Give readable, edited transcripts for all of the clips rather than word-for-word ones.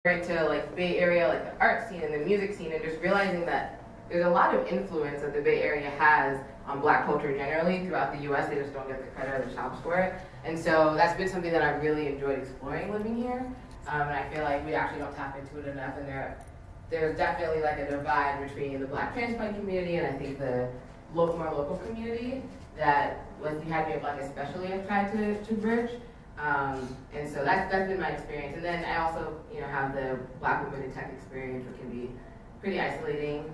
into like Bay Area, like the art scene and the music scene, and just realizing that there's a lot of influence that the Bay Area has on Black culture generally throughout the U.S. They just don't get the credit or the chops for it, and so that's been something that I've really enjoyed exploring living here, and I feel like we actually don't tap into it enough. And there's definitely like a divide between the Black transplant community and I think the more local community that, with the Happy Black especially, I've tried to bridge. And so that's been my experience. And then I also, have the Black women in tech experience, which can be pretty isolating,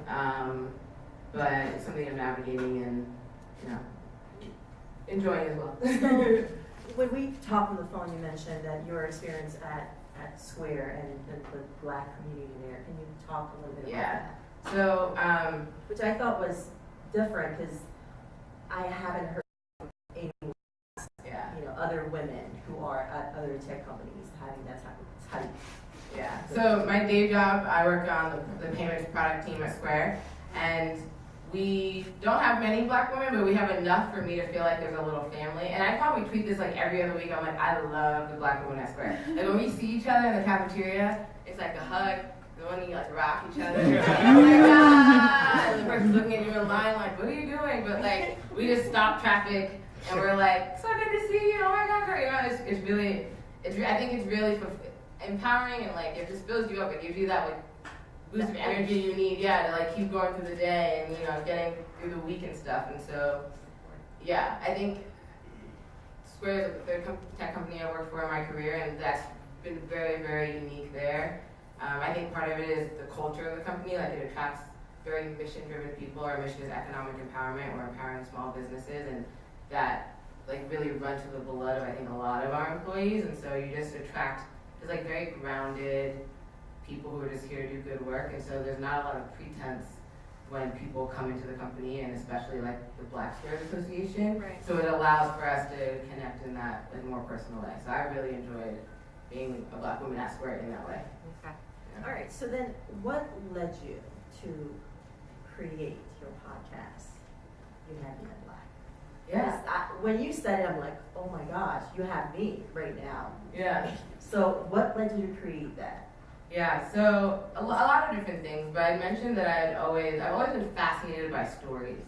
but it's something I'm navigating and, enjoying as well. So, when we talked on the phone, you mentioned that your experience at Square and the Black community there. Can you talk a little bit about that? So, which I thought was different because I haven't heard any other women who are at other tech companies having that type of type. Yeah. So my day job, I work on the payments product team at Square, and we don't have many Black women, but we have enough for me to feel like there's a little family. And I probably tweet this like every other week. I'm like, I love the Black women at Square. Like when we see each other in the cafeteria, it's like a hug. The one you like rock each other. Oh my God! And the person's looking at you in line like, what are you doing? But like, we just stop traffic and we're like, so good to see you. Oh my God, girl. It's really, I think it's really empowering, and like it just fills you up. It gives you that like boost of energy you need, to like keep going through the day and getting through the week and stuff. And so, I think Square is the third tech company I worked for in my career, and that's been very, very unique there. I think part of it is the culture of the company. Like it attracts very mission-driven people. Our mission is economic empowerment. We're empowering small businesses, and that like really run to the blood of I think a lot of our employees. And so you just attract just like very grounded people who are just here to do good work. And so there's not a lot of pretense when people come into the company, and especially like the Black Squares Association. Right. So it allows for us to connect in that like more personal way. So I really enjoyed being a Black woman at Square in that way. Okay. All right. So then, what led you to create your podcast? You Have Me at Black. Yeah. When you said it, I'm like, oh my gosh, you have me right now. Yeah. So what led you to create that? Yeah, so a lot of different things, but I mentioned that I've always been fascinated by stories.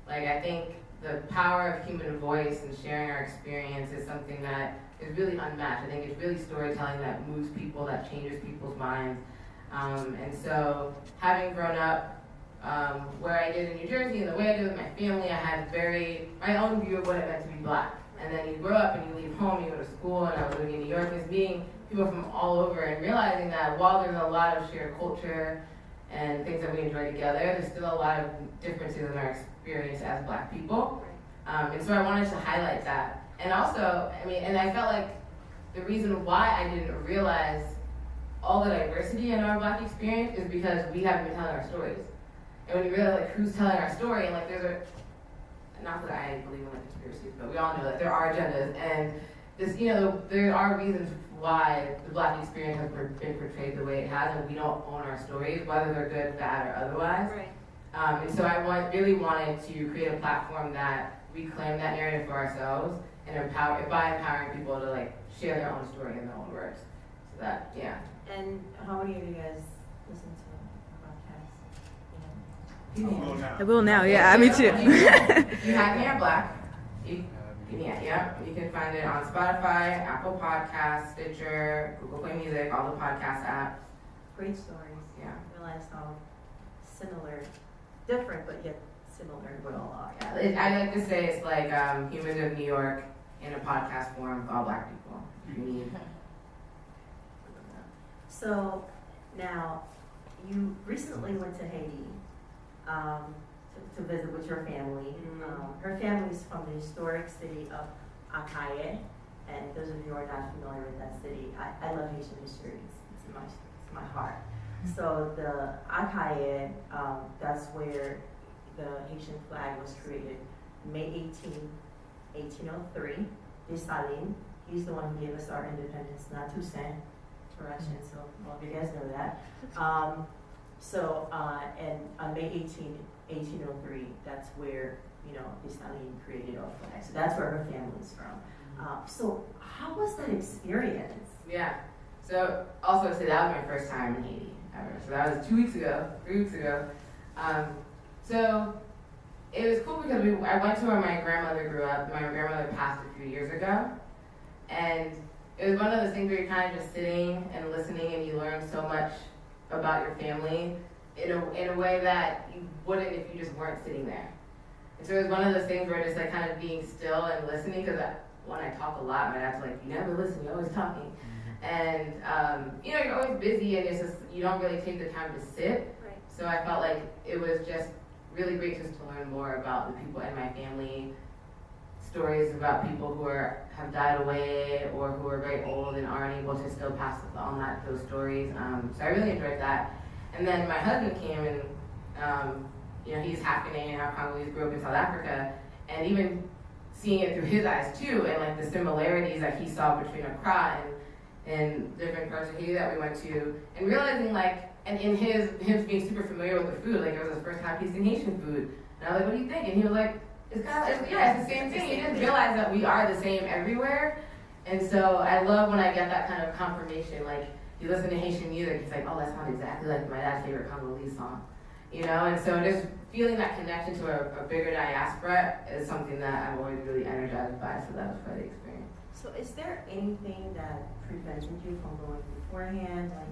Like I think the power of human voice and sharing our experience is something that is really unmatched. I think it's really storytelling that moves people, that changes people's minds. And so having grown up where I did in New Jersey and the way I did with my family, I had my own view of what it meant to be Black. And then you grow up and you leave home, you go to school, and I was living in New York, and meeting people from all over and realizing that while there's a lot of shared culture and things that we enjoy together, there's still a lot of differences in our experience as Black people. And so I wanted to highlight that. And also, and I felt like the reason why I didn't realize all the diversity in our Black experience is because we haven't been telling our stories. And when you realize like who's telling our story, and like not that I believe in like conspiracies, but we all know that there are agendas, and this, there are reasons why the Black experience has been portrayed the way it has, and we don't own our stories, whether they're good, bad, or otherwise. Right. And so I really wanted to create a platform that reclaim that narrative for ourselves and by empowering people to like share their own story in their own words. So that, And how many of you guys listen to podcasts? I will now, yeah, me too. You Have Me at Black. You can find it on Spotify, Apple Podcasts, Stitcher, Google Play Music, all the podcast apps. Great stories. Yeah. I realize how similar, different, but yet similar we all are. Yeah, I like to say it's like Humans of New York in a podcast form with all Black people. So now, you recently went to Haiti to visit with your family. Her family is from the historic city of Akaye, and those of you who are not familiar with that city, I love Haitian history. It's in my heart. So the Akaye, that's where the Haitian flag was created, May 18, 1803. Dessalines, he's the one who gave us our independence, not Toussaint. Correction, so all of you guys know that. And on May 18, 1803, that's where, Dessalines created our flag. So that's where her family's from. So how was that experience? Yeah. So also say that was my first time in Haiti ever. So that was 2 weeks ago, 3 weeks ago. So it was cool because I went to where my grandmother grew up. My grandmother passed a few years ago. And it was one of those things where you're kind of just sitting and listening and you learn so much about your family in a way that you wouldn't if you just weren't sitting there. And so it was one of those things where just like kind of being still and listening, because when I talk a lot, my dad's like, you never listen, you're always talking. And you're always busy and it's just, you don't really take the time to sit. Right. So I felt like it was just really great just to learn more about the people in my family, stories about people who have died away or who are very old and aren't able to still pass on those stories. So I really enjoyed that. And then my husband came and, he's half Ghanaian, half Congolese, grew up in South Africa, and even seeing it through his eyes too, and like the similarities that he saw between Accra and different parts of Haiti that we went to, and realizing like, and in him being super familiar with the food, like it was his first time tasting Haitian food, and I was like, what do you think? And he was like, it's the same thing. He didn't realize that we are the same everywhere, and so I love when I get that kind of confirmation. Like you listen to Haitian music, it's like, oh, that sounds exactly like my dad's favorite Congolese song, and so just feeling that connection to a bigger diaspora is something that I'm always really energized by. So that was quite the experience. So is there anything that prevented you from going beforehand? Like,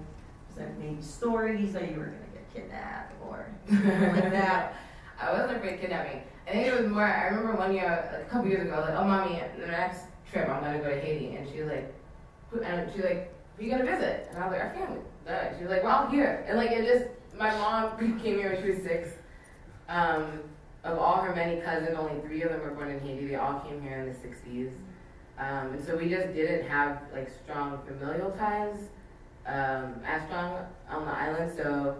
was there maybe stories that you were going to get kidnapped or like that? I wasn't afraid of kidnapping. I think it was more, I remember one year, a couple years ago, like, oh, mommy, the next trip I'm going to go to Haiti. And she was like, who are you going to visit? And I was like, our family. She was like, we're all here. And like, it just, my mom came here when she was 6. Of all her many cousins, only 3 of them were born in Haiti. They all came here in the 60s. And so we just didn't have like strong familial ties as strong on the island. So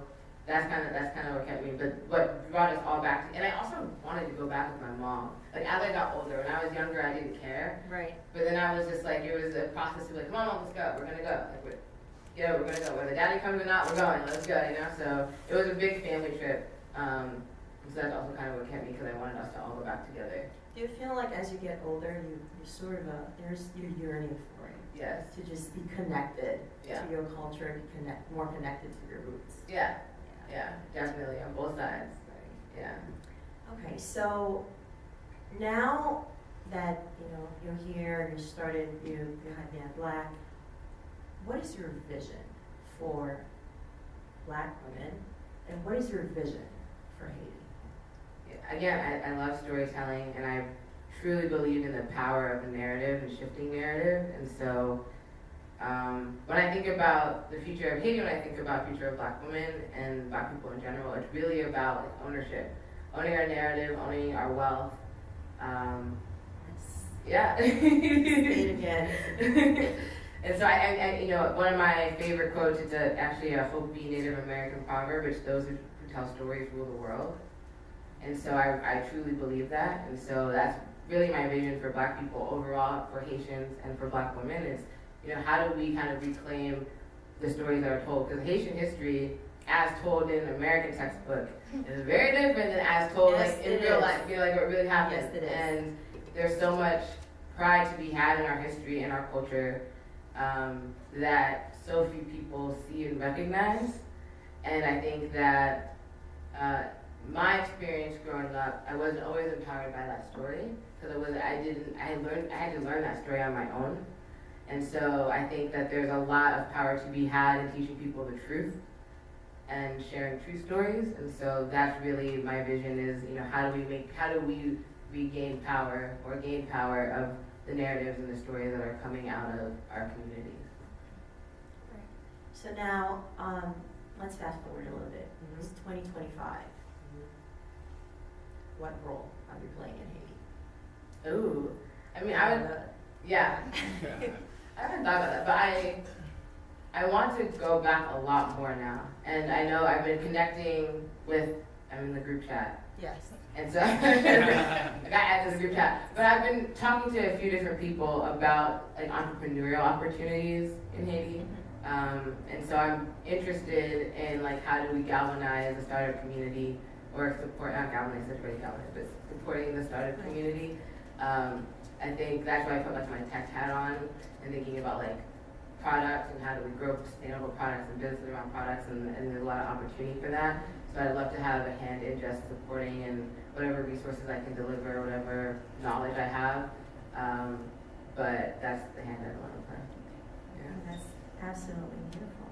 that's kind of what kept me. But what brought us all back, and I also wanted to go back with my mom. Like as I got older, when I was younger, I didn't care. Right. But then I was just like, it was a process of like, come on, Mom, let's go. We're gonna go. Like, we're gonna go. Whether Daddy comes or not, we're going. Let's go. So it was a big family trip. So that's also kind of what kept me, because I wanted us to all go back together. Do you feel like as you get older, you sort of you're yearning for it? Yes. To just be connected Yeah. to your culture, more connected to your roots. Yeah, definitely on both sides. Yeah. Okay, so now that you're here, you started, you had Man Black. What is your vision for Black women, and what is your vision for Haiti? Again, I love storytelling, and I truly believe in the power of a narrative and shifting narrative. And so when I think about the future of Haiti, when I think about the future of Black women and Black people in general, it's really about like, ownership, owning our narrative, owning our wealth. Yeah. Say it again. And so one of my favorite quotes is actually a Hopi Native American proverb, which those who tell stories rule the world. And so I truly believe that. And so that's really my vision for Black people overall, for Haitians and for Black women is, how do we kind of reclaim the stories that are told? Because Haitian history, as told in an American textbook, is very different than as told in real life, like what really happened. Yes, it is. And there's so much pride to be had in our history and our culture that so few people see and recognize. And I think that my experience growing up, I wasn't always empowered by that story, because I had to learn that story on my own. And so I think that there's a lot of power to be had in teaching people the truth and sharing true stories. And so that's really my vision is, how do we regain power or gain power of the narratives and the stories that are coming out of our communities. Right. So now, let's fast forward a little bit. It's 2025. What role are you playing in Haiti? Ooh, yeah. I haven't thought about that, but I want to go back a lot more now. And I know I've been connecting I'm in the group chat. Yes. And so I got added to the group chat. But I've been talking to a few different people about like entrepreneurial opportunities in Haiti. And so I'm interested in like how do we galvanize the startup community or support, not galvanize, but supporting the startup community. I think that's why I put like my tech hat on and thinking about like products and how do we grow sustainable products and businesses around products, and there's a lot of opportunity for that. So I'd love to have a hand in just supporting and whatever resources I can deliver, whatever knowledge I have. But that's the hand I want to play. Yeah. That's absolutely beautiful.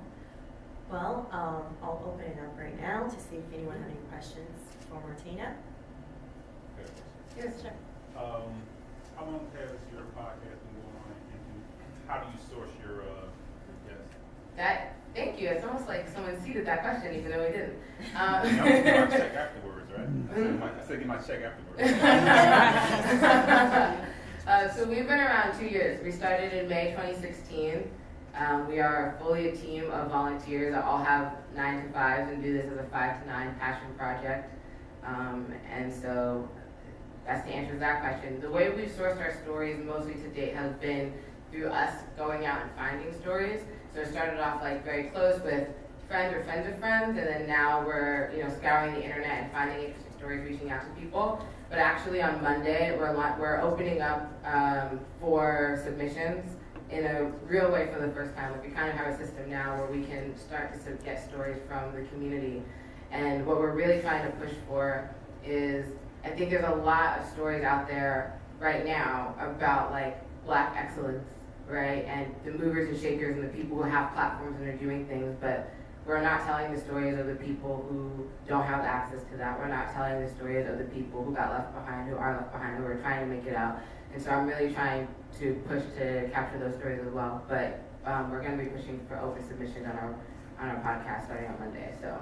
Well, I'll open it up right now to see if anyone has any questions for Martina. Yes, sure. How long has your podcast been going on, and how do you source your guests? Thank you. It's almost like someone seeded that question, even though we didn't. I get my check afterwards, right? I said get my check afterwards. So we've been around 2 years. We started in May 2016. We are fully a team of volunteers that all have 9 to 5s and do this as a 5 to 9 passion project. And so that's the answer to that question. The way we've sourced our stories mostly to date has been through us going out and finding stories. So it started off like very close with friends or friends of friends, and then now we're scouring the internet and finding interesting stories, reaching out to people. But actually on Monday we're opening up for submissions in a real way for the first time. Like, we kind of have a system now where we can start to get stories from the community. And what we're really trying to push for is, I think there's a lot of stories out there right now about like Black excellence, right? And the movers and shakers and the people who have platforms and are doing things, but we're not telling the stories of the people who don't have access to that. We're not telling the stories of the people who got left behind, who are left behind, who are trying to make it out. And so I'm really trying to push to capture those stories as well. But we're going to be pushing for open submissions on our podcast starting on Monday. So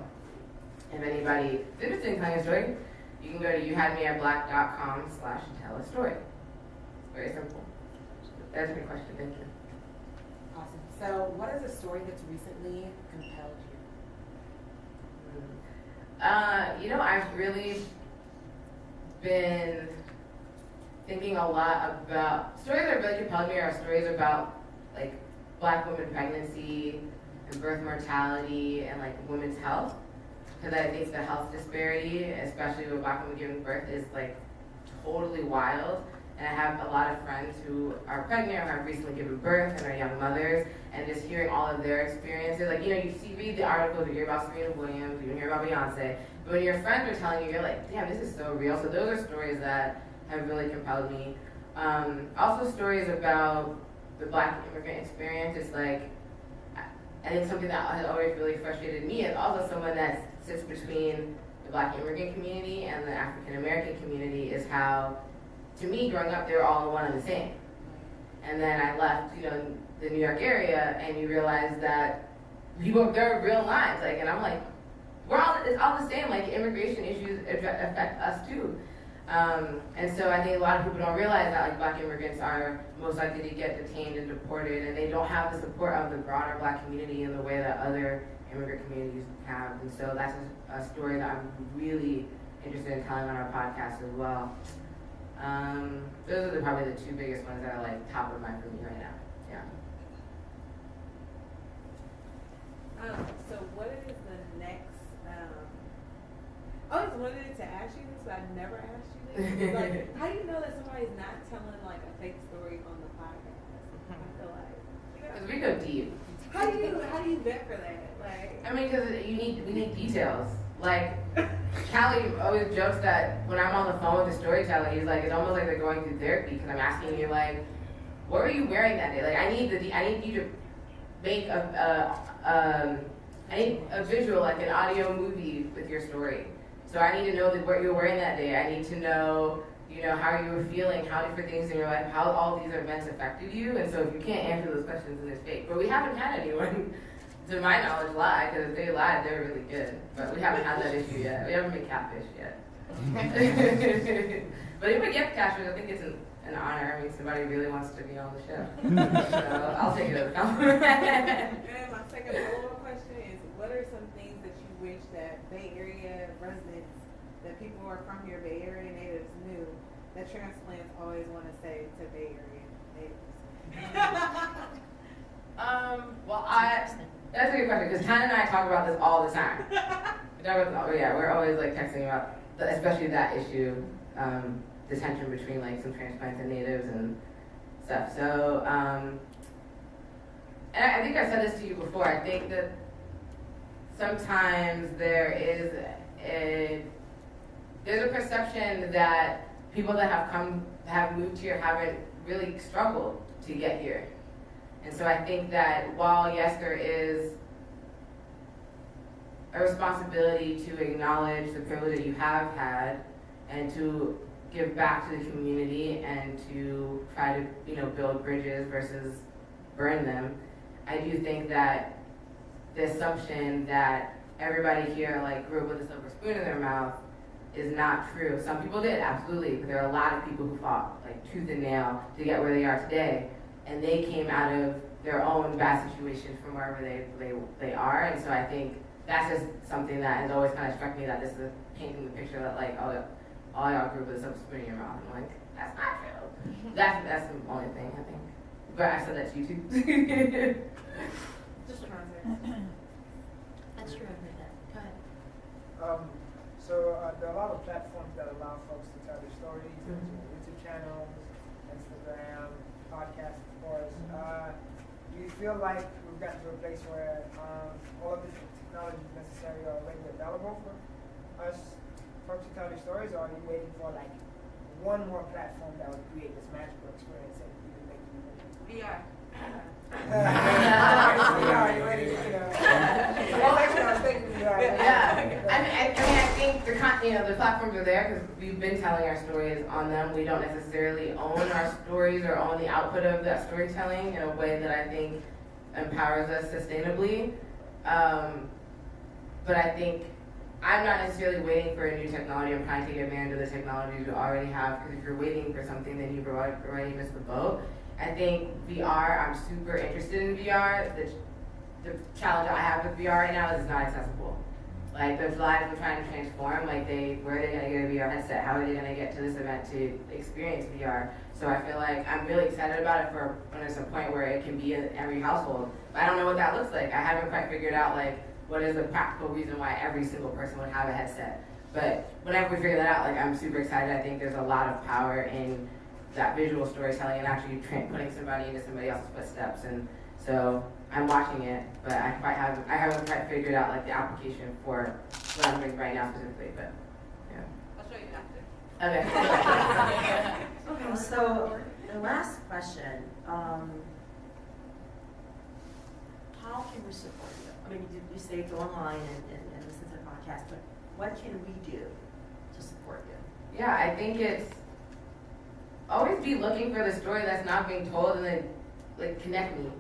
if anybody is interested in telling a story, you can go to youhadmeatblack.com/tell-a-story. Very simple. That's a good question. Thank you. Awesome. So what is a story that's recently compelled you? I've really been thinking a lot about stories that really compelled me are stories about like Black women pregnancy and birth mortality and like women's health. Because I think the health disparity, especially with Black women giving birth, is like totally wild. And I have a lot of friends who are pregnant or have recently given birth and are young mothers, and just hearing all of their experiences. Like, read the articles, you hear about Serena Williams, you hear about Beyonce, but when your friends are telling you, you're like, damn, this is so real. So those are stories that have really compelled me. Also stories about the Black immigrant experience. It's like, I think something that has always really frustrated me is also someone that sits between the Black immigrant community and the African American community is how, to me, growing up, they were all one and the same. And then I left, the New York area, and you realize that there are real lines, and I'm like, it's all the same, like immigration issues affect us too. And so I think a lot of people don't realize that like Black immigrants are most likely to get detained and deported, and they don't have the support of the broader Black community in the way that other immigrant communities have. And so that's a story that I'm really interested in telling on our podcast as well. Those are probably the two biggest ones that are like top of mind for me right now. Yeah. So what is the next? I always wanted to ask you this, but I've never asked you this. Like, how do you know that somebody's not telling like a fake story on the podcast? I feel like Because we go deep. How do you vet for that? Like, I mean, because we need details. Like, Callie always jokes that when I'm on the phone with the storyteller, he's like, it's almost like they're going through therapy because I'm asking you like, what were you wearing that day? Like, I need you to make a visual, like an audio movie with your story. So I need to know what you were wearing that day. I need to know, how you were feeling, how different things in your life, how all these events affected you. And so if you can't answer those questions, then it's fake. But we haven't had anyone, to my knowledge, lie, because if they lied, they were really good. But we haven't had that issue yet. We haven't been catfished yet. But if we get catfished, I think it's an honor. I mean, somebody really wants to be on the show. So I'll take it as a compliment. and my second follow-up question is, what are some things that you wish that Bay Area residents, that people who are from here, Bay Area natives, knew that transplants always want to say to Bay Area natives? That's a good question, because Tana and I talk about this all the time. We're always like texting about, especially that issue, the tension between like some transplants and natives and stuff. So and I think I've said this to you before, I think that sometimes there's a perception that people that have moved here haven't really struggled to get here. And so I think that while, yes, there is a responsibility to acknowledge the privilege that you have had and to give back to the community and to try to, build bridges versus burn them, I do think that the assumption that everybody here grew up with a silver spoon in their mouth is not true. Some people did, absolutely, but there are a lot of people who fought tooth and nail to get where they are today, and they came out of their own bad situations from wherever they are. And so I think that's just something that has always kind of struck me, that this is painting the picture that all y'all grew up with a silver spoon in your mouth. I'm like, that's not true. That's the only thing I think. But I said that to you too. Just context. That's true, I heard that. Go ahead. There are a lot of platforms that allow folks to tell their stories, YouTube channels, Instagram, podcasts, of course. Do you feel like we've gotten to a place where all of this technology is necessary or already available for us folks to tell their stories, or are you waiting for one more platform that would create this magical experience and even make you VR. I think the platforms are there because we've been telling our stories on them. We don't necessarily own our stories or own the output of that storytelling in a way that I think empowers us sustainably. But I think I'm not necessarily waiting for a new technology. I'm trying to take advantage of the technologies we already have, because if you're waiting for something, then you've already missed the boat. I think VR, I'm super interested in VR. The challenge I have with VR right now is it's not accessible. There's lives we're trying to transform, where are they going to get a VR headset? How are they going to get to this event to experience VR? So I feel like I'm really excited about it for when there's a point where it can be in every household. But I don't know what that looks like. I haven't quite figured out what is the practical reason why every single person would have a headset. But whenever we figure that out, I'm super excited. I think there's a lot of power in that visual storytelling and actually putting somebody into somebody else's footsteps. And so I'm watching it, but I haven't quite figured out the application for what I'm doing right now specifically. But yeah. I'll show you after. Okay. Okay, so the last question, how can we support you? I mean, you say go online and listen to the podcast, but what can we do to support you? Yeah, I think it's always be looking for the story that's not being told and then connect me.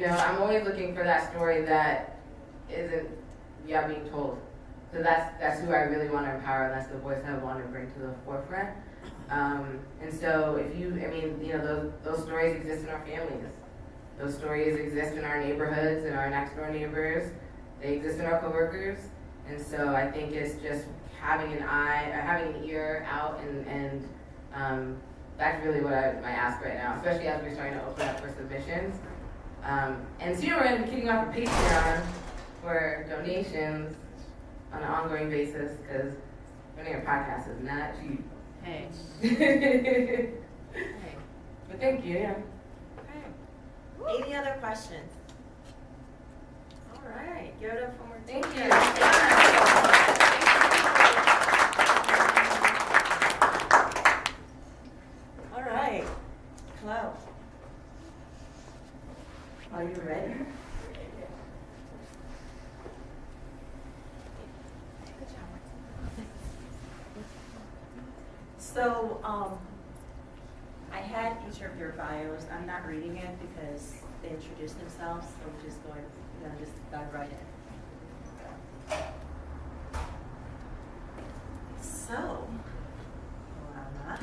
I'm always looking for that story that isn't being told. So that's who I really want to empower, and that's the voice I want to bring to the forefront. And so those stories exist in our families. Those stories exist in our neighborhoods, in our next door neighbors. They exist in our coworkers. And so I think it's just having an ear out, and that's really what I ask right now, especially as we're starting to open up for submissions. And so we're going to be kicking off a Patreon for donations on an ongoing basis, because running a podcast is not cheap. Hey. But thank you, yeah. Okay. Any other questions? All right. Give it up for more. Thank you. All right. Hello. Are you ready? So, I had each of your bios. I'm not reading it because they introduced themselves, so I'm just going, just dive right in. So, Alana,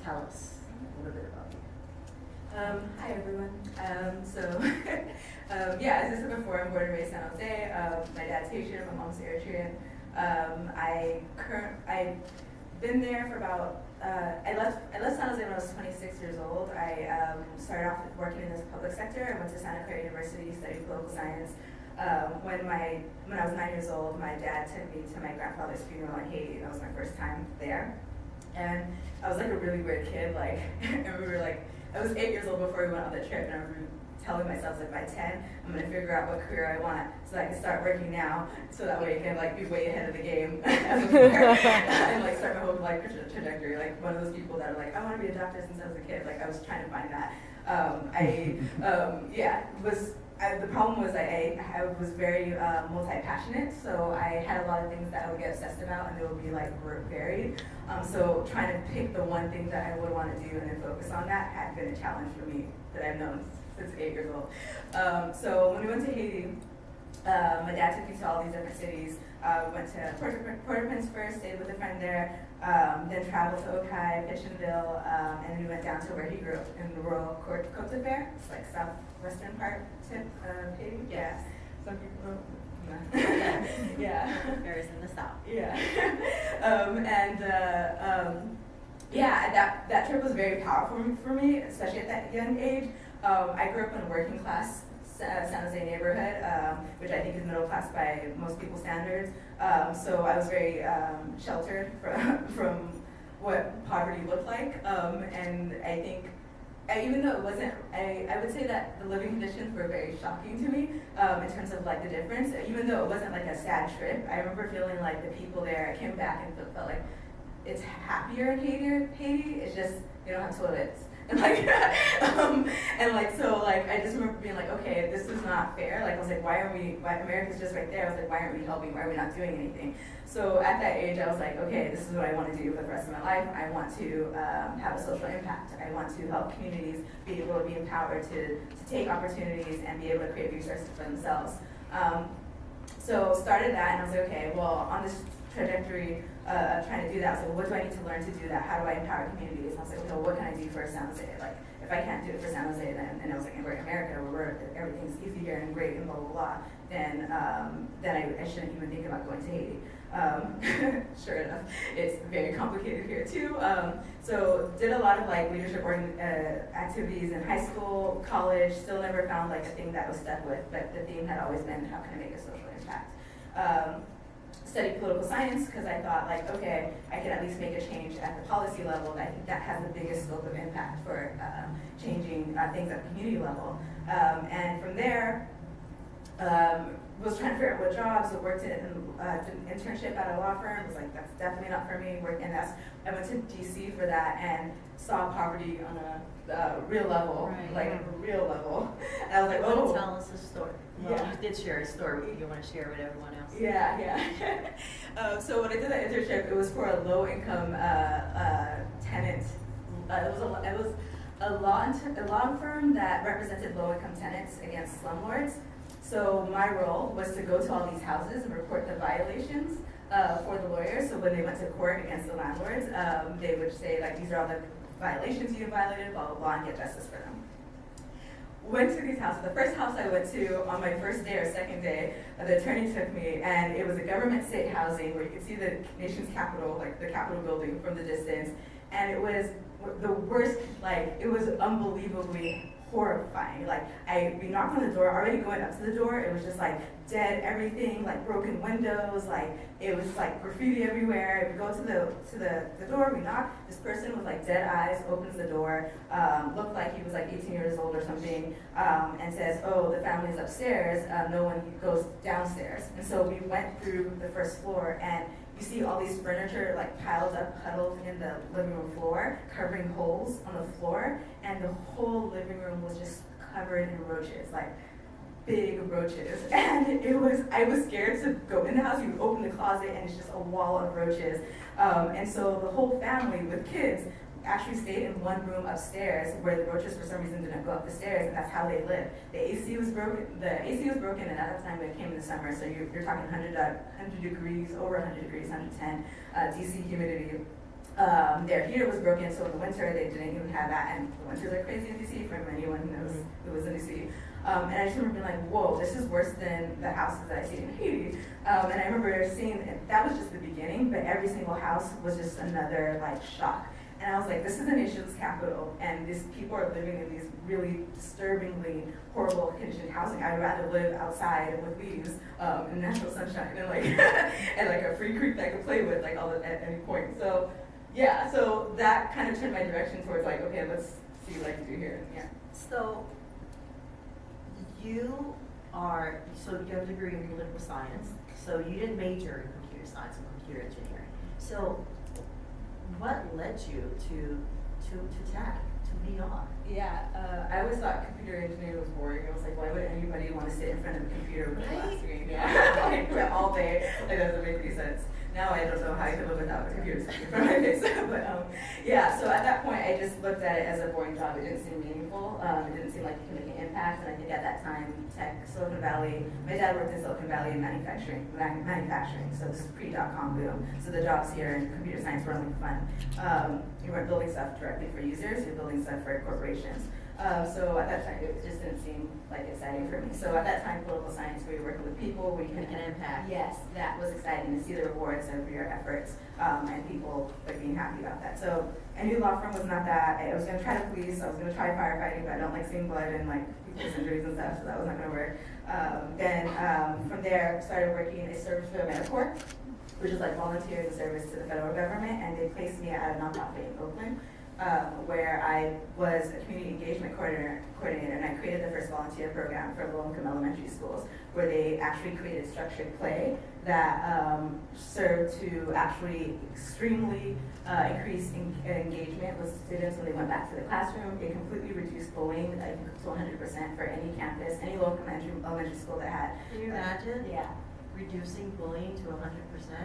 tell us a little bit about you. Hi everyone. As I said before, I'm born and raised in San Jose. My dad's Haitian, my mom's Eritrean. I've been there for about, I left San Jose when I was 26 years old. I started off working in the public sector. I went to Santa Clara University, studied political science. When I was 9 years old, my dad took me to my grandfather's funeral in Haiti. That was my first time there. And I was a really weird kid. I remember I was 8 years old before we went on the trip, and I remember telling myself like by 10, I'm gonna figure out what career I want so that I can start working now, so that way I can like be way ahead of the game as a player and like start my whole life trajectory. Like one of those people that are like, I want to be a doctor since I was a kid. Like I was trying to find that. The problem was I was very multi-passionate, so I had a lot of things that I would get obsessed about, and they would be like varied. So trying to pick the one thing that I would want to do and then focus on that had been a challenge for me that I've known since 8 years old. So when we went to Haiti, my dad took me to all these different cities. We went to Port-au-Prince first, stayed with a friend there, then traveled to Okai, Pitchenville, and we went down to where he grew up in the rural Côte d'Ivoire. It's like southwestern part tip of Haiti. Yeah. Some people yeah. Paris in the south. Yeah. That trip was very powerful for me, especially at that young age. I grew up in a working class San Jose neighborhood, which I think is middle class by most people's standards. So I was very sheltered from what poverty looked like. And I think, even though it wasn't, I would say that the living conditions were very shocking to me in terms of like the difference. Even though it wasn't like a sad trip, I remember feeling like the people there, I came back and felt like it's happier in Haiti. It's just, they don't have toilets. And I just remember being like, okay, this is not fair. Like I was like, why America's just right there. I was like, why aren't we helping? Why are we not doing anything? So at that age, I was like, okay, this is what I want to do for the rest of my life. I want to have a social impact. I want to help communities be able to be empowered to take opportunities and be able to create resources for themselves. So started that, and I was like, okay, well, on this trajectory of trying to do that, I was like, what do I need to learn to do that? How do I empower communities? And I was like, okay, well, what can I do for San Jose? Like, if I can't do it for San Jose, then, and I was like, we're in America, where everything's easier and great and blah, blah, blah, then I shouldn't even think about going to Haiti. Sure enough, it's very complicated here too. So did a lot of like leadership activities in high school, college, still never found like a thing that was stuck with, but the theme had always been, how can I make a social impact? Studied political science because I thought like, okay, I can at least make a change at the policy level. I think that has the biggest scope of impact for changing things at the community level. And from there, was trying to figure out what jobs. So worked in an internship at a law firm. Was like, that's definitely not for me. I went to DC for that and saw poverty on a real level, like a real level. And I was like, oh. Tell us a story. Well, you did share a story. You want to share with everyone else? Yeah. So when I did that internship, it was for a low-income tenant. It was a law firm that represented low-income tenants against slumlords. So my role was to go to all these houses and report the violations for the lawyers. So when they went to court against the landlords, they would say like, these are all the violations you violated, blah, blah, blah, and get justice for them. Went to these houses. The first house I went to on my first day or second day, the attorney took me, and it was a government state housing where you could see the nation's capital, like the Capitol building from the distance. And it was the worst, like, it was unbelievably horrifying. Like, we knocked on the door, already going up to the door, it was just like dead everything, like broken windows, like it was like graffiti everywhere. We go to the door, we knock, this person with like dead eyes opens the door, looked like he was like 18 years old or something, and says, oh, the family's upstairs, no one goes downstairs. And so we went through the first floor, and you see all these furniture like piled up, huddled in the living room floor, covering holes on the floor, and the whole living room was just covered in roaches, like big roaches. And I was scared to go in the house. You open the closet and it's just a wall of roaches. And so the whole family with kids actually stayed in one room upstairs where the roaches for some reason didn't go up the stairs, and that's how they lived. The AC was broken, and at that time it came in the summer, so you're talking 100 degrees, over 100 degrees, 110 DC humidity. Their heater was broken, so in the winter they didn't even have that, and the winters are crazy in DC from anyone who knows who was in DC. And I just remember being like, whoa, this is worse than the houses that I see in Haiti. And I remember seeing, that was just the beginning, but every single house was just another like shock. And I was like, this is the nation's capital, and these people are living in these really disturbingly horrible conditioned housing. I'd rather live outside with leaves in natural sunshine and like and like a free creek that I could play with like at any point. So yeah, so that kind of turned my direction towards like, okay, let's see what I can do here. Yeah. So you have a degree in political science, so you didn't major in computer science and computer engineering. So what led you to tech, to VR? Yeah, I always thought computer engineering was boring. I was like, why would anybody want to sit in front of a computer with a flat screen? Yeah, like, all day. It doesn't make any sense. Now I don't know how I could live without a computer screen in front of my face. But yeah, so at that point I just looked at it as a boring job. It didn't seem meaningful. It didn't seem like it could make an impact. And I think at that time, Silicon Valley, my dad worked in Silicon Valley in manufacturing. So this is pre-dot-com boom. So the jobs here in computer science were only fun. You weren't building stuff directly for users, you're building stuff for corporations. So at that time, it just didn't seem like exciting for me. So at that time, political science, we were working with people, we Make an impact. Yes, that was exciting to see the rewards of your efforts and people like being happy about that. So I knew law firm was not that. I was going to try to police. I was going to try firefighting, but I don't like seeing blood and like people's injuries and stuff, so that was not going to work. Then from there, started working. I served for AmeriCorps, which is like volunteering service to the federal government, and they placed me at a nonprofit in Oakland. Where I was a community engagement coordinator, and I created the first volunteer program for low-income elementary schools, where they actually created structured play that served to actually extremely increase engagement with students when they went back to the classroom. It completely reduced bullying, I think to 100% for any campus, any low-income elementary school that had. Can you imagine? Yeah. Reducing bullying to 100%?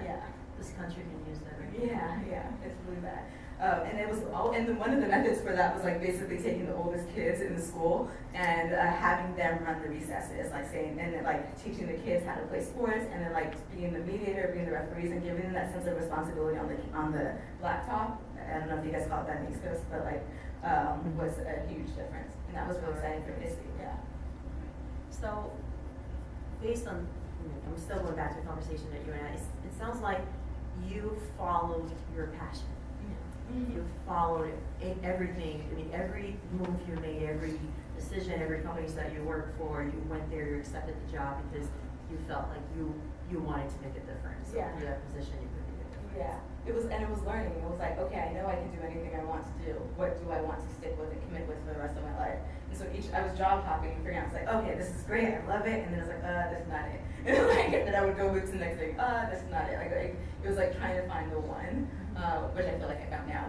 Yeah. This country can use that. Yeah, it's really bad. And it was one of the methods for that was like basically taking the oldest kids in the school and having them run the recesses, like saying, and then like teaching the kids how to play sports, and then like being the mediator, being the referees, and giving them that sense of responsibility on the laptop. I don't know if you guys call it that in the East Coast, but like was a huge difference, and that was really exciting for me to see. Yeah. So, based on, I'm still going back to the conversation that you and I, it sounds like you followed your passion. You followed everything. I mean, every move you made, every decision, every company that you worked for, you went there, you accepted the job because you felt like you wanted to make a difference. So Yeah. through that position, you could make a difference. Yeah, it was learning. It was like, okay, I know I can do anything I want to do. What do I want to stick with and commit with for the rest of my life? And so I was job hopping and figuring out, it's like, okay, this is great, I love it, and then I was like, that's not it. And like, then I would go move to the next thing, that's not it. Like it was like trying to find the one, which I feel like I found now.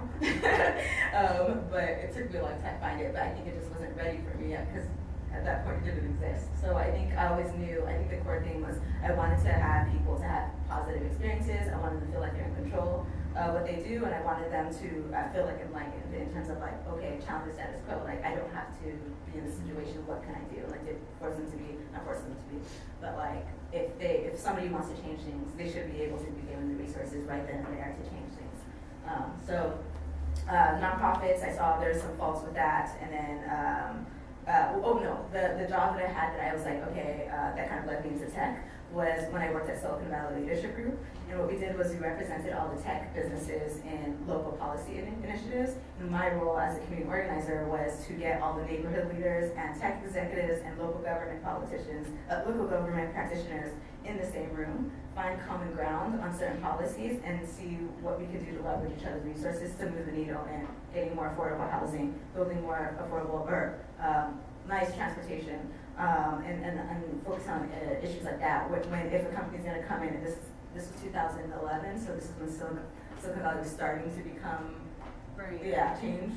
But it took me a long time to find it, but I think it just wasn't ready for me yet, because at that point it didn't exist. So I think I always knew, I think the core thing was I wanted to have people to have positive experiences. I wanted them to feel like they're in control of what they do, and I wanted them to feel like enlightened in terms of like, okay, challenge the status quo. Like, I don't have to be in this situation, what can I do? Like, to force them to be, not force them to be, but like, if somebody wants to change things, they should be able to be given the resources right then and there to change things. Nonprofits, I saw there's some faults with that, and then the job that I had that I was like, okay, that kind of led me into tech was when I worked at Silicon Valley Leadership Group. And what we did was we represented all the tech businesses in local policy initiatives. And my role as a community organizer was to get all the neighborhood leaders and tech executives and local government politicians, local government practitioners in the same room, find common ground on certain policies, and see what we could do to leverage each other's resources to move the needle in getting more affordable housing, building more affordable or nice transportation, and focus on issues like that. If a company's going to come in, and this was 2011, so this is when Silicon Valley was starting to become changed.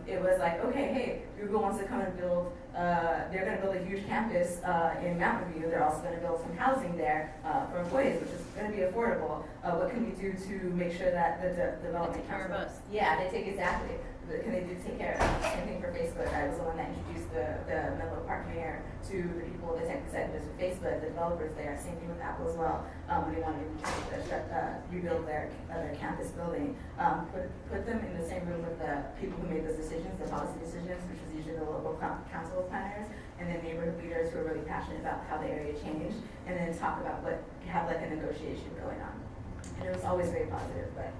It was like, okay, hey, Google wants to come and build, they're going to build a huge campus in Mountain View. They're also going to build some housing there for employees, which is going to be affordable. What can we do to make sure that the development council... Yeah, they take exactly. Can they take care of it? Same thing for Facebook. I was the one that introduced the Menlo Park mayor to the people, the tech executives for Facebook, the developers there. Same thing with Apple as well. When they wanted to rebuild their campus building, put them in the same room with the people who made those decisions, the policy decisions, which was usually the local council planners, and then neighborhood leaders who are really passionate about how the area changed, and then talk about have like a negotiation going on. And it was always very positive, but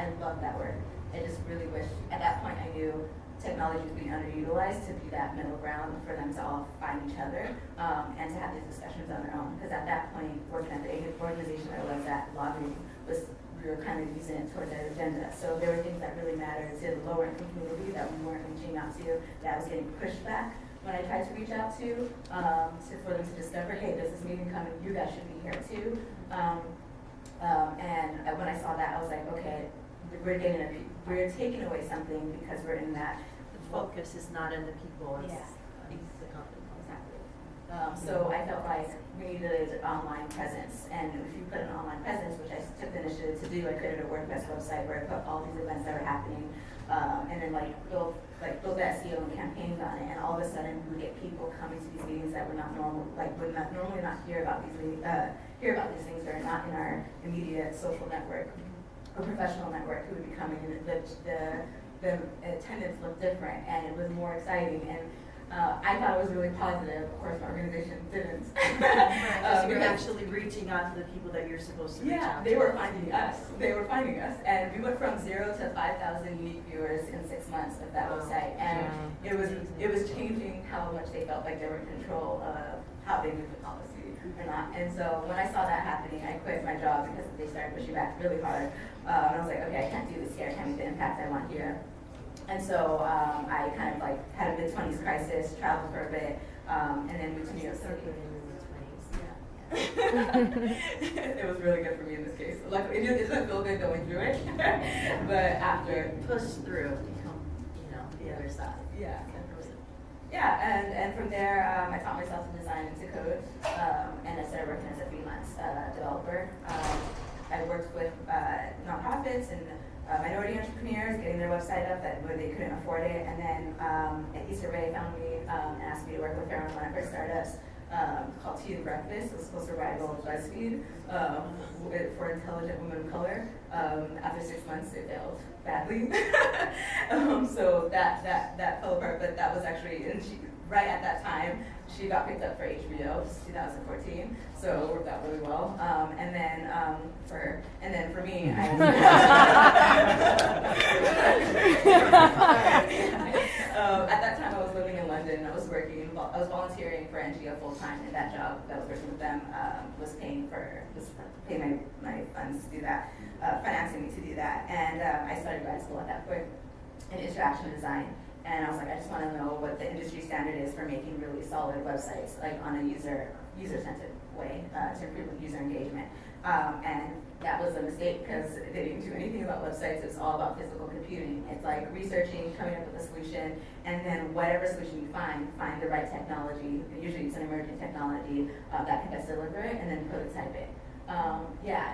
I love that work. I just really wish, at that point I knew technology was being underutilized to be that middle ground for them to all find each other and to have these discussions on their own. Because at that point, working at the organization I was at, lobbying, we were kind of using it towards that agenda. So there were things that really mattered to the lower income community that we weren't reaching out to, that was getting pushed back when I tried to reach out to for them to discover, hey, there's this meeting coming, you guys should be here too. And when I saw that, I was like, okay, we're taking away something because we're in that. The focus is not in the people, it's the company. Exactly. So I felt like we needed an online presence, and if you put an online presence, which I took the initiative to do, I created a WordPress website where I put all these events that were happening, and then build the SEO and campaigns on it, and all of a sudden we would get people coming to these meetings that would not normally not hear about these things that are not in our immediate social network or professional network, who would be coming, and the attendance looked different, and it was more exciting, and I thought it was really positive. Of course, my organization didn't. So you're actually reaching out to the people that you're supposed to reach out to. They were finding us. And we went from 0 to 5,000 unique viewers in 6 months of that website. And it was changing how much they felt like they were in control of how they moved the policy or not. And so when I saw that happening, I quit my job because they started pushing back really hard. And I was like, okay, I can't do this here. I can't make the impact I want here. And so I kind of had a mid-20s crisis, traveled for a bit, and then moved to New York City. It was really good for me in this case. Luckily, it doesn't feel good going through it, but after push through, become, the other side. Yeah. And from there, I taught myself to design and to code, and I started working as a freelance developer. I worked with nonprofits and minority entrepreneurs, getting their website up where they couldn't afford it, and then Easter Bay found me and asked me to work with her on one of her startups called Tea and Breakfast. It was supposed to rival BuzzFeed for intelligent women of color. After 6 months, it failed badly, so that fell apart. But that was actually, and right at that time, she got picked up for HBO, 2014, so it worked out really well. And then for me, at that time I was living in London. I was volunteering for NGO full time, and that job that I was working with them was paying my funds to do that, financing me to do that. And I started grad school at that point in interaction design. And I was like, I just want to know what the industry standard is for making really solid websites, on a user-centered way to improve user engagement. And that was a mistake because they didn't do anything about websites. It's all about physical computing. It's like researching, coming up with a solution, and then whatever solution you find the right technology. Usually it's an emerging technology that can best deliver it, and then prototype it.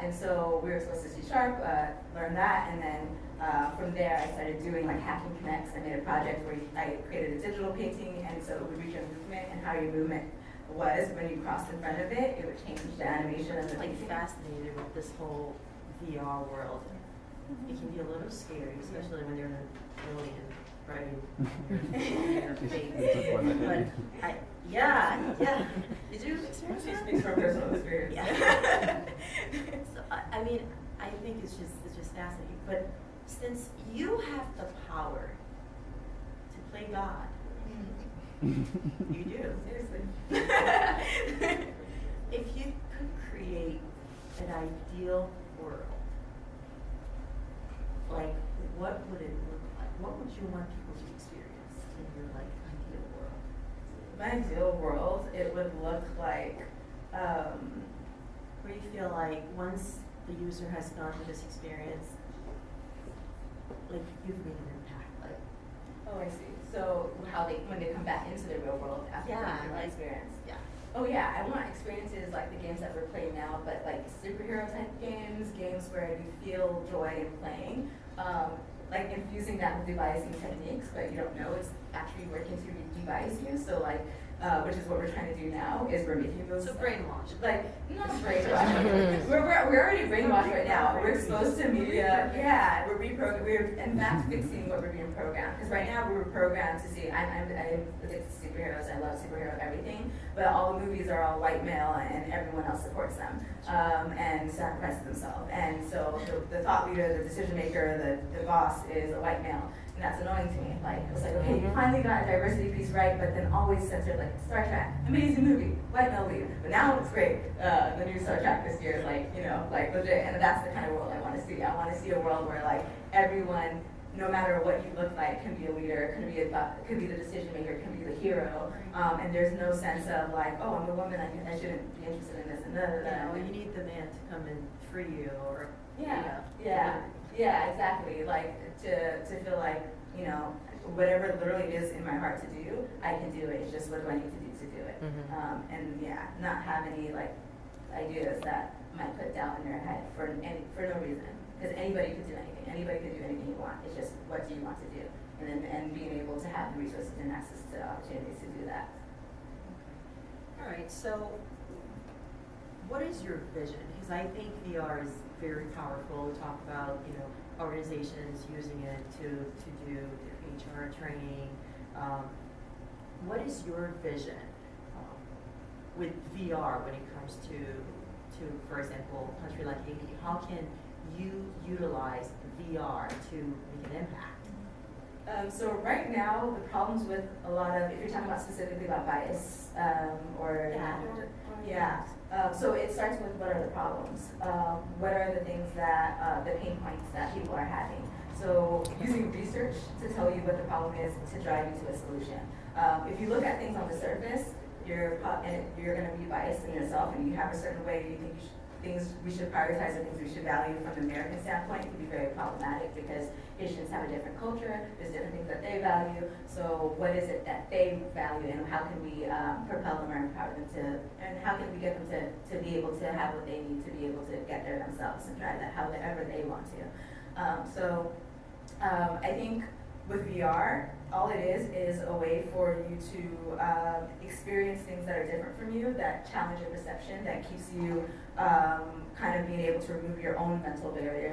And so we were supposed to C#, learn that, and then from there I started doing Hacking Connects. I made a project where I created a digital painting, and so it would reach your movement, and how your movement was when you crossed in front of it. It would change the animation of the painting. Fascinated with this whole VR world. It can be a little scary, especially when you're in an alien riding your face. But yeah. Did you experience She that? speaks from personal experience. Yeah. So I think it's just fascinating. But since you have the power to play God, you do. Seriously. If you could create an ideal world, what would it look like? What would you want people to experience in your ideal world? My ideal world, it would look like where you feel like once the user has gone through this experience, you've made an impact. Oh, I see. So when they come back into the real world after going through my experience. Yeah. Oh yeah, I want experiences like the games that we're playing now, but superhero type games where you feel joy in playing. Infusing that with debiasing techniques, but you don't know it's actually working to debias you. So which is what we're trying to do now, is we're making those. So brainwash. Not brainwash. we're already brainwashed right now. We're exposed to media. Yeah, we're in fact fixing what we're being programmed. Because right now we were programmed to see. I'm addicted to superheroes. I love superhero everything. But all the movies are all white male, and everyone else supports them and sacrifices themselves. And so the thought leader, the decision maker, the boss is a white male. And that's annoying to me. It's okay, you finally got a diversity piece right, but then always censored, Star Trek, amazing movie, white male lead. But now it's great. The new Star Trek this year is legit. And that's the kind of world I want to see. I want to see a world where everyone no matter what you look like, can be a leader, can be the decision maker, can be the hero, and there's no sense of like, oh, I'm a woman, I shouldn't be interested in this and that. Yeah, well, you need the man to come and free you, or yeah, exactly. Like to feel like, you know, whatever literally is in my heart to do, I can do it. It's just what do I need to do it. And yeah, not have any like ideas that might put doubt in your head for no reason. Because anybody could do anything. Anybody could do anything you want. It's just what do you want to do, and being able to have the resources and access to opportunities to do that. All right, so what is your vision? Because I think VR is very powerful. We talk about, you know, organizations using it to do HR training. What is your vision with VR when it comes to, for example, a country like Haiti? How can you utilize VR to make an impact? So right now, the problems with a lot of, if you're talking about specifically about bias, so it starts with what are the problems? What are the things that, the pain points that people are having? So using research to tell you what the problem is to drive you to a solution. If you look at things on the surface, you're going to be biased in yourself, and you have a certain way you think things we should prioritize or things we should value from an American standpoint can be very problematic because Haitians have a different culture, there's different things that they value, so what is it that they value and how can we propel them or empower them to, and how can we get them to be able to have what they need to be able to get there themselves and drive that however they want to. I think with VR, all it is a way for you to experience things that are different from you, that challenge your perception, that keeps you kind of being able to remove your own mental barriers